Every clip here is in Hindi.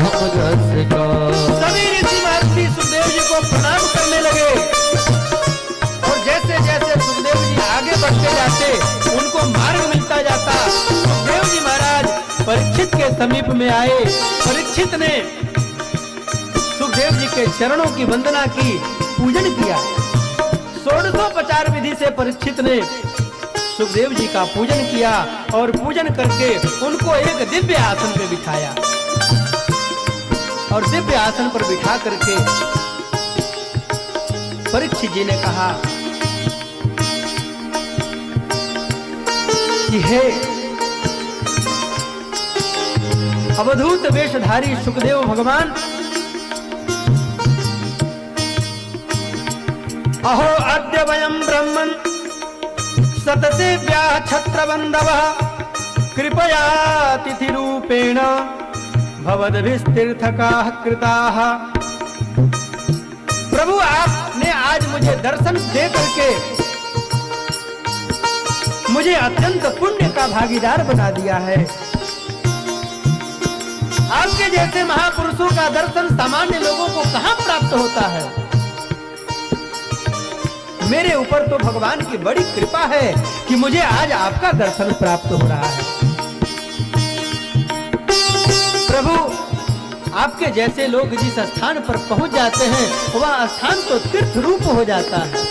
जस का। सभी ऋषि महर्षि सुखदेव जी को प्रणाम करने लगे और जैसे जैसे सुखदेव जी आगे बढ़ते जाते उनको मार्ग मिलता जाता। सुखदेव जी महाराज परीक्षित के समीप में आए। परीक्षित ने सुखदेव जी के चरणों की वंदना की, पूजन किया। षोडशोपचार विधि से परीक्षित ने सुखदेव जी का पूजन किया और पूजन करके उनको एक दिव्य आसन पे बिठाया और दिव्य आसन पर बिठा करके परीक्षित जी ने कहा कि हे अवधूत वेशधारी सुखदेव भगवान, अहो अद्य वयं ब्रह्मन् सतसेव्याः छत्रबन्धवः कृपया तिथि रूपेण भवद्भिस्तीर्थकाः कृताः। प्रभु आपने आज मुझे दर्शन दे करके मुझे अत्यंत पुण्य का भागीदार बना दिया है। आपके जैसे महापुरुषों का दर्शन सामान्य लोगों को कहां प्राप्त होता है। मेरे ऊपर तो भगवान की बड़ी कृपा है कि मुझे आज आपका दर्शन प्राप्त हो रहा है। प्रभु आपके जैसे लोग जिस स्थान पर पहुंच जाते हैं वह स्थान तो तीर्थ रूप हो जाता है।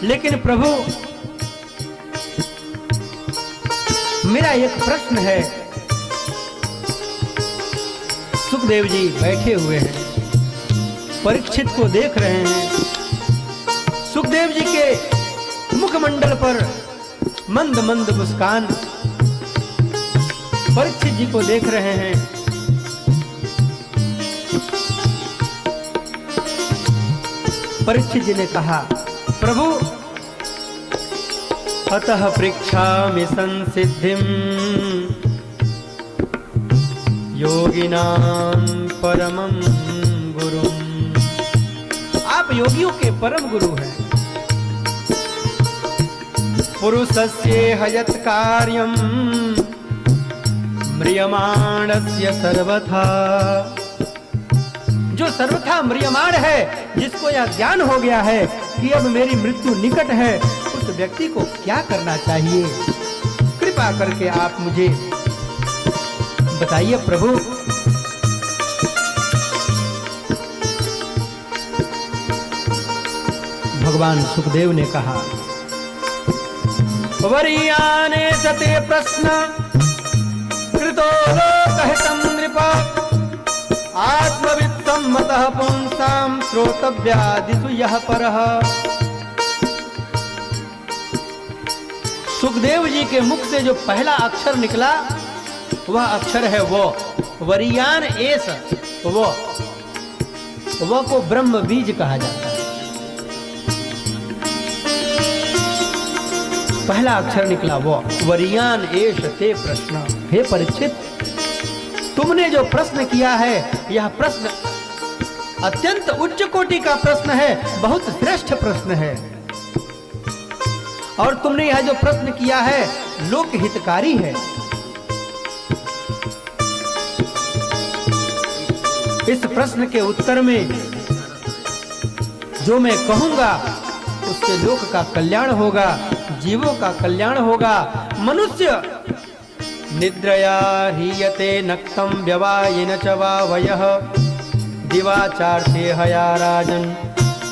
लेकिन प्रभु मेरा एक प्रश्न है। सुखदेव जी बैठे हुए हैं, परीक्षित को देख रहे हैं। सुखदेव जी के मुखमंडल पर मंद मंद मुस्कान, परीक्षित जी को देख रहे हैं। परीक्षित जी ने कहा, प्रभु अतः पृच्छामि संसिद्धिं योगिनां परमं गुरुम्। आप योगियों के परम गुरु हैं। पुरुषस्य हयत् कार्यं म्रियमाणस्य सर्वथा। जो सर्वथा म्रियमाण है, जिसको यह ज्ञान हो गया है कि अब मेरी मृत्यु निकट है, उस व्यक्ति को क्या करना चाहिए, कृपा करके आप मुझे बताइए प्रभु। भगवान सुखदेव ने कहा, वरीयाने सते प्रश्न कृतो लोकहितं नृप आत्मवित्सम्मतः पुंसां श्रोतव्यादिषु यः परः। सुखदेव जी के मुख से जो पहला अक्षर निकला वह अक्षर है वो, वरीयान एस, वो को ब्रह्म बीज कहा जाता है। पहला अक्षर निकला वो, वरीयान एस ते प्रश्न। हे परीक्षित, तुमने जो प्रश्न किया है यह प्रश्न अत्यंत उच्च कोटि का प्रश्न है, बहुत श्रेष्ठ प्रश्न है। और तुमने यह जो प्रश्न किया है लोक हितकारी है। इस प्रश्न के उत्तर में जो मैं कहूंगा उससे लोक का कल्याण होगा, जीवों का कल्याण होगा। मनुष्य निद्रया हीयते नक्तं व्यवायेन च वा वयः दिवाचार्थे हया राजन्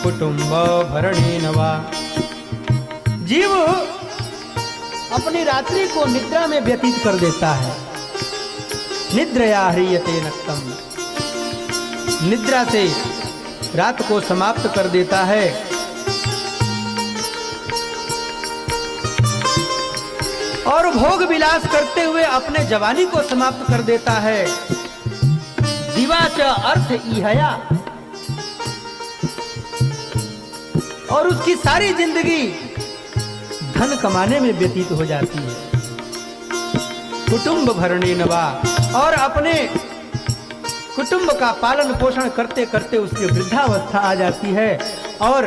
कुटुंब भरणेन वा। जीव अपनी रात्रि को निद्रा में व्यतीत कर देता है। निद्रया ह्रियते नक्तम, निद्रा से रात को समाप्त कर देता है। और भोग विलास करते हुए अपने जवानी को समाप्त कर देता है। दिवाच अर्थ इहया, और उसकी सारी जिंदगी धन कमाने में व्यतीत हो जाती है। कुटुंब भरणेन वा, और अपने कुटुंब का पालन पोषण करते करते उसकी वृद्धावस्था आ जाती है और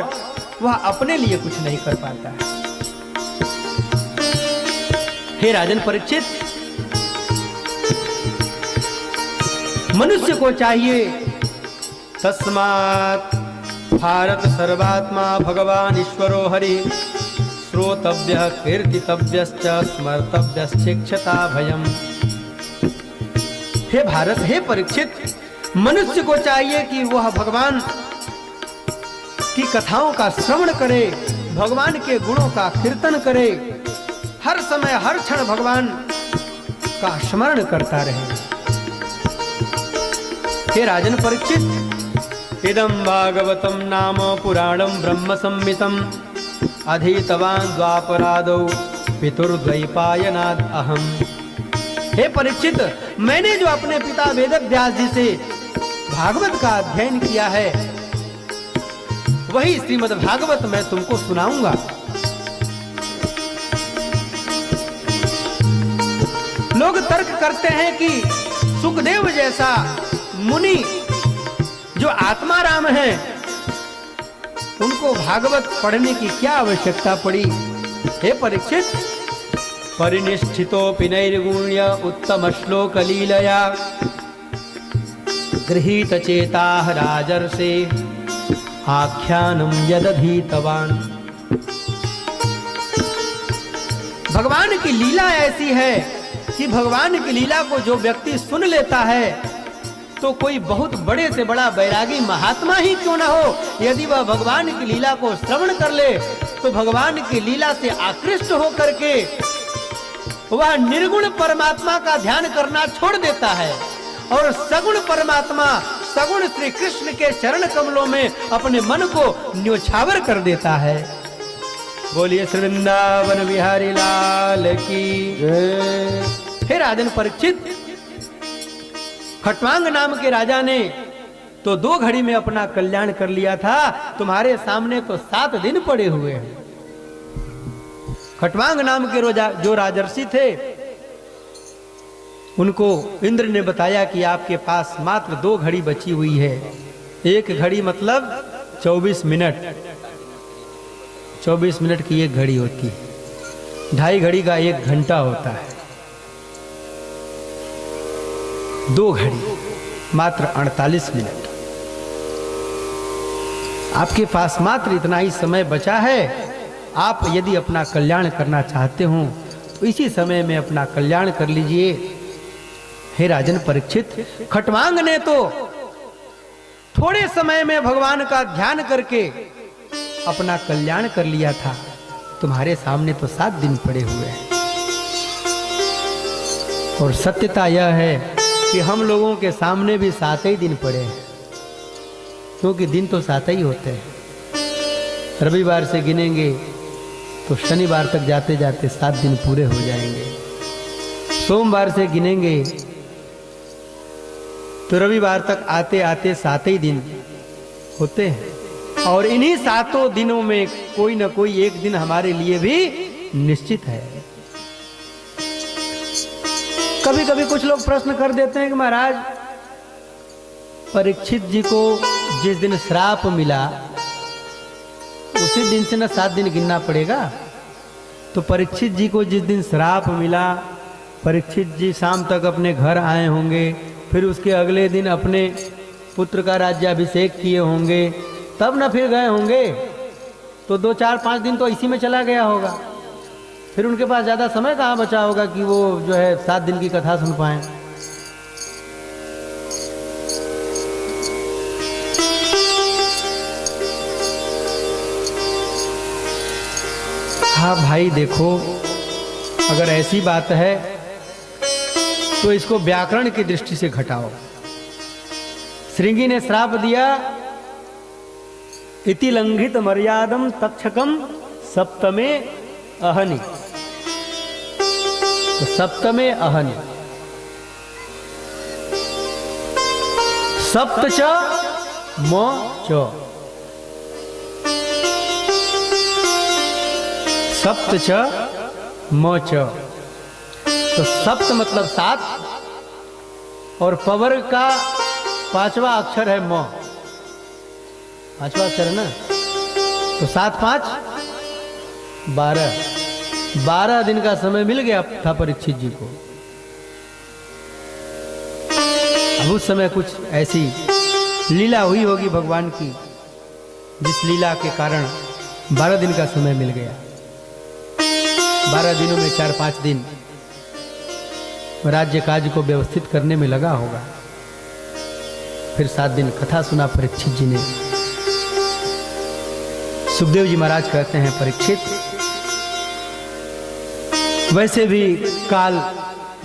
वह अपने लिए कुछ नहीं कर पाता है। हे राजन परीक्षित, मनुष्य को चाहिए तस्मात् भारत सर्वात्मा भगवान ईश्वरो हरि श्रोतव्यः कीर्तितव्यश्च स्मर्तव्यश्चेक्षता भयम्। हे भारत, हे परीक्षित, मनुष्य को चाहिए कि वह भगवान की कथाओं का श्रवण करे, भगवान के गुणों का कीर्तन करे, हर समय हर क्षण भगवान का स्मरण करता रहे। हे राजन परीक्षित, इदं भागवतं नाम पुराणं ब्रह्म संहितं अधीतवान् द्वापरादौ पितुर्द्वैपायनात् अहम्। हे परीक्षित, मैंने जो अपने पिता वेदव्यास जी से भागवत का अध्ययन किया है वही श्रीमद् भागवत मैं तुमको सुनाऊंगा। लोग तर्क करते हैं कि सुखदेव जैसा मुनि जो आत्माराम है उनको भागवत पढ़ने की क्या आवश्यकता पड़ी। हे परीक्षित, परिनिष्ठितोऽपि नैर्गुण्य उत्तम श्लोक लीलया गृहीत चेताः राजर्षे आख्यानं यदधीतवान्। भगवान की लीला ऐसी है कि भगवान की लीला को जो व्यक्ति सुन लेता है तो कोई बहुत बड़े से बड़ा बैरागी महात्मा ही क्यों ना हो, यदि वह भगवान की लीला को श्रवण कर ले तो भगवान की लीला से आकृष्ट होकर के वह निर्गुण परमात्मा का ध्यान करना छोड़ देता है और सगुण परमात्मा, सगुण श्री कृष्ण के चरण कमलों में अपने मन को न्योछावर कर देता है। बोलिए श्री वृंदावन बिहारी लाल की जय। हे राजन परीक्षित, खट्वांग नाम के राजा ने तो 2 घड़ी में अपना कल्याण कर लिया था, तुम्हारे सामने तो 7 दिन पड़े हुए हैं। खट्वांग नाम के जो राजर्षि थे उनको इंद्र ने बताया कि आपके पास मात्र 2 घड़ी बची हुई है। 1 घड़ी मतलब 24 मिनट, 24 मिनट की 1 घड़ी होती है, 2.5 घड़ी का 1 घंटा होता है, 2 घड़ी मात्र 48 मिनट। आपके पास मात्र इतना ही समय बचा है। आप यदि अपना कल्याण करना चाहते हो तो इसी समय में अपना कल्याण कर लीजिए। हे राजन परीक्षित, खट्वांग ने तो थोड़े समय में भगवान का ध्यान करके अपना कल्याण कर लिया था, तुम्हारे सामने तो 7 दिन पड़े हुए हैं। और सत्यता यह है कि हम लोगों के सामने भी 7 ही दिन पड़े हैं, क्योंकि दिन तो 7 ही होते हैं। रविवार से गिनेंगे तो शनिवार तक जाते जाते 7 दिन पूरे हो जाएंगे। सोमवार से गिनेंगे तो रविवार तक आते आते 7 ही दिन होते हैं। और इन्हीं 7 दिनों में कोई ना कोई एक दिन हमारे लिए भी निश्चित है। कभी कभी कुछ लोग प्रश्न कर देते हैं कि महाराज, परीक्षित जी को जिस दिन श्राप मिला उसी दिन से ना 7 दिन गिनना पड़ेगा। तो परीक्षित जी को जिस दिन श्राप मिला, परीक्षित जी शाम तक अपने घर आए होंगे, फिर उसके अगले दिन अपने पुत्र का राज्याभिषेक किए होंगे, तब ना फिर गए होंगे। तो 2, 4, 5 दिन तो इसी में चला गया होगा। फिर उनके पास ज़्यादा समय कहाँ बचा होगा कि वो जो है 7 दिन की कथा सुन पाएं। हाँ भाई देखो, अगर ऐसी बात है तो इसको व्याकरण की दृष्टि से घटाओ। श्रृंगी ने श्राप दिया, इति लंघित मर्यादम तक्षकम सप्तमे अहनि। तो सप्तमे अहनि, सप्त च म च, सप्त च म च। तो सप्त मतलब 7 और पवर का 5वां अक्षर है म। 5वां अक्षर है ना, तो 7 5 12, 12 दिन का समय मिल गया था परीक्षित जी को। अब उस समय कुछ ऐसी लीला हुई होगी भगवान की, जिस लीला के कारण 12 दिन का समय मिल गया। 12 दिनों में 4-5 दिन राज्य काज को व्यवस्थित करने में लगा होगा। फिर 7 दिन कथा सुना परीक्षित जी ने। सुखदेव जी महाराज कहते हैं, परीक्षित, वैसे भी काल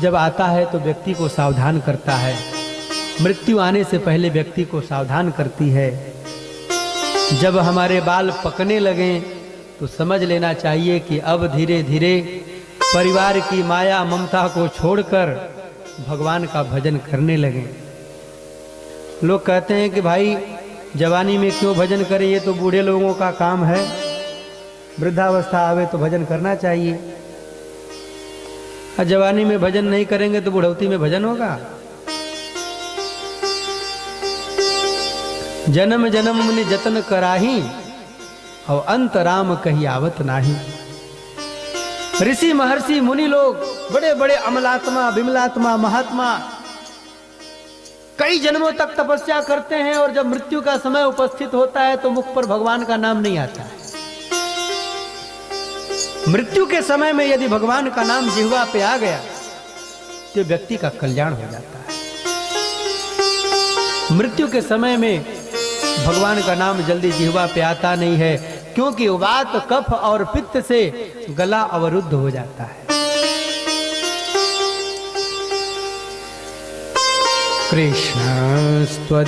जब आता है तो व्यक्ति को सावधान करता है। मृत्यु आने से पहले व्यक्ति को सावधान करती है। जब हमारे बाल पकने लगें तो समझ लेना चाहिए कि अब धीरे धीरे परिवार की माया ममता को छोड़कर भगवान का भजन करने लगें। लोग कहते हैं कि भाई जवानी में क्यों भजन करें, ये तो बूढ़े लोगों का काम है, वृद्धावस्था आवे तो भजन करना चाहिए। जवानी में भजन नहीं करेंगे तो बुढ़ौती में भजन होगा। जन्म जन्म मुनि जतन कराही और अंत राम कही आवत नाही। ऋषि महर्षि मुनि लोग, बड़े बड़े अमलात्मा विमलात्मा महात्मा कई जन्मों तक तपस्या करते हैं और जब मृत्यु का समय उपस्थित होता है तो मुख पर भगवान का नाम नहीं आता है। मृत्यु के समय में यदि भगवान का नाम जिह्वा पे आ गया तो व्यक्ति का कल्याण हो जाता है। मृत्यु के समय में भगवान का नाम जल्दी जिह्वा पे आता नहीं है, क्योंकि वात कफ और पित्त से गला अवरुद्ध हो जाता है। कृष्णस्त्वदीय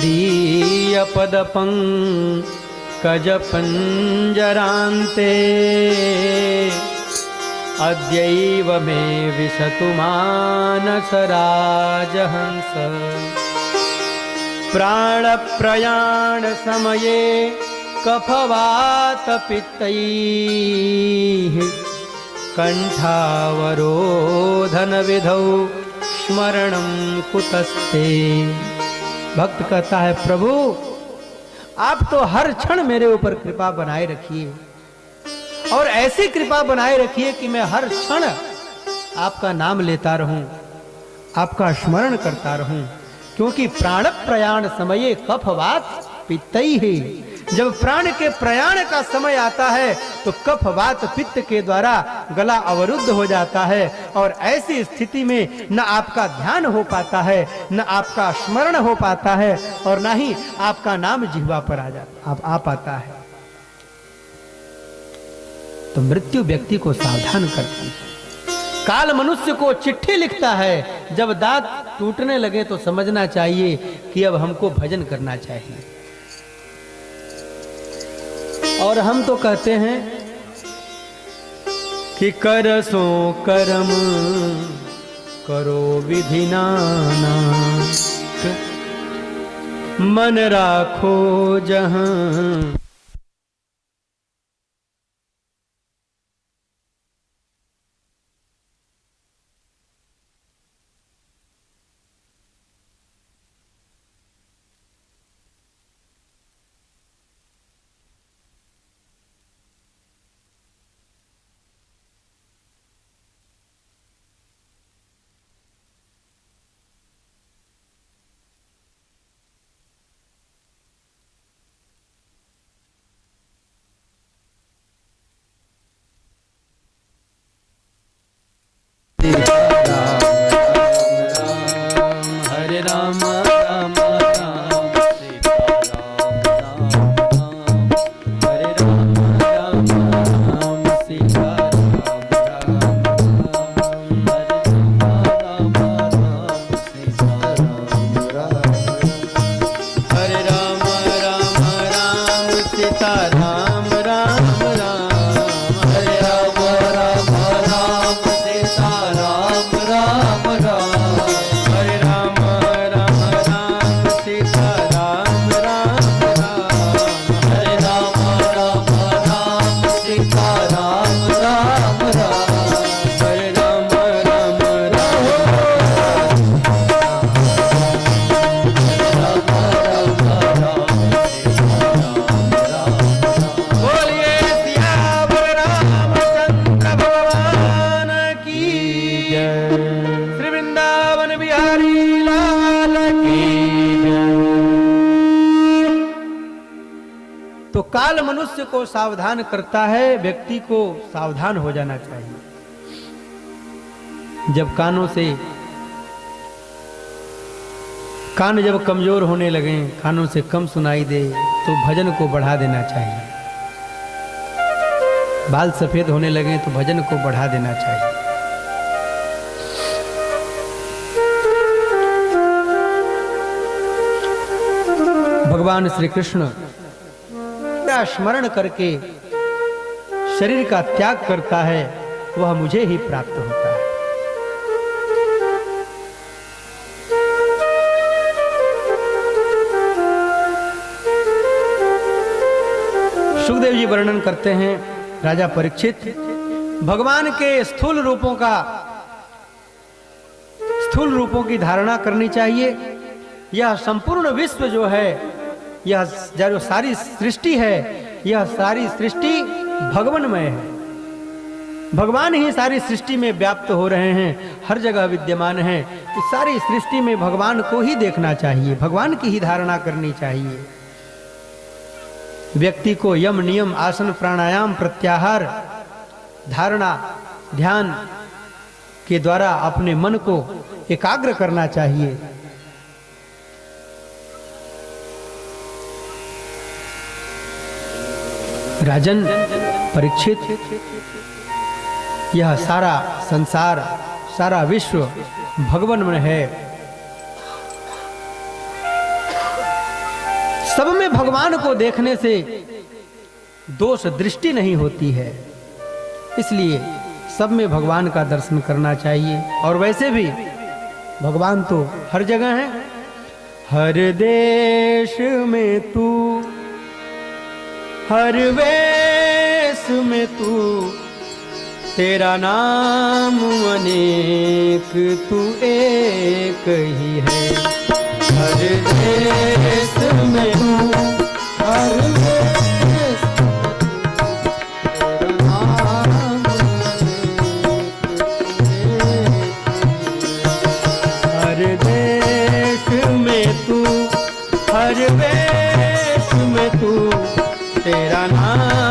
पदपंकज पंजरान्ते अद्यैव मे विशतु मानस राजहंस। प्राण प्रयाण समये कफवात पित्तैः कंठावरोधन विधौ स्मरणं कुतस्ते। भक्त कहता है, प्रभु आप तो हर क्षण मेरे ऊपर कृपा बनाए रखिए और ऐसी कृपा बनाए रखिए कि मैं हर क्षण आपका नाम लेता रहूं, आपका स्मरण करता रहूं। क्योंकि प्राण प्रयाण समये कफवात पित्तैः, जब प्राण के प्रयाण का समय आता है तो कफवात पित्त के द्वारा गला अवरुद्ध हो जाता है और ऐसी स्थिति में न आपका ध्यान हो पाता है, न आपका स्मरण हो पाता है और न ही आपका नाम जिह्वा पर आ पाता है। तो मृत्यु व्यक्ति को सावधान करती है। काल मनुष्य को चिट्ठी लिखता है, जब दांत टूटने लगे तो समझना चाहिए कि अब हमको भजन करना चाहिए। और हम तो कहते हैं कि कर सो कर्म करो विधि नाना, मन राखो जहां। राम राम राम, हरे राम राम राम सीता राम काल मनुष्य को सावधान करता है, व्यक्ति को सावधान हो जाना चाहिए। जब कान जब कमजोर होने लगे, कानों से कम सुनाई दे, तो भजन को बढ़ा देना चाहिए। बाल सफेद होने लगे तो भजन को बढ़ा देना चाहिए। भगवान श्री कृष्ण मेरा स्मरण करके शरीर का त्याग करता है, वह मुझे ही प्राप्त होता है। सुखदेव जी वर्णन करते हैं, राजा परीक्षित, भगवान के स्थूल रूपों की धारणा करनी चाहिए। यह संपूर्ण विश्व जो है, यह जो सारी सृष्टि है, यह सारी सृष्टि भगवानमय है। भगवान ही सारी सृष्टि में व्याप्त हो रहे हैं, हर जगह विद्यमान हैं। इस सारी सृष्टि में भगवान को ही देखना चाहिए, भगवान की ही धारणा करनी चाहिए। व्यक्ति को यम, नियम, आसन, प्राणायाम, प्रत्याहार, धारणा, ध्यान के द्वारा अपने मन को एकाग्र करना चाहिए। राजन परीक्षित, यह सारा संसार, सारा विश्व भगवानमय है। सब में भगवान को देखने से दोष दृष्टि नहीं होती है, इसलिए सब में भगवान का दर्शन करना चाहिए। और वैसे भी भगवान तो हर जगह है। हर देश में तू, हर वेश में तू, तेरा नाम अनेक, तू एक ही है। हर देश में तू, हर देश में नाम हर देश में तू, हर वेश में तू, तेरा नाम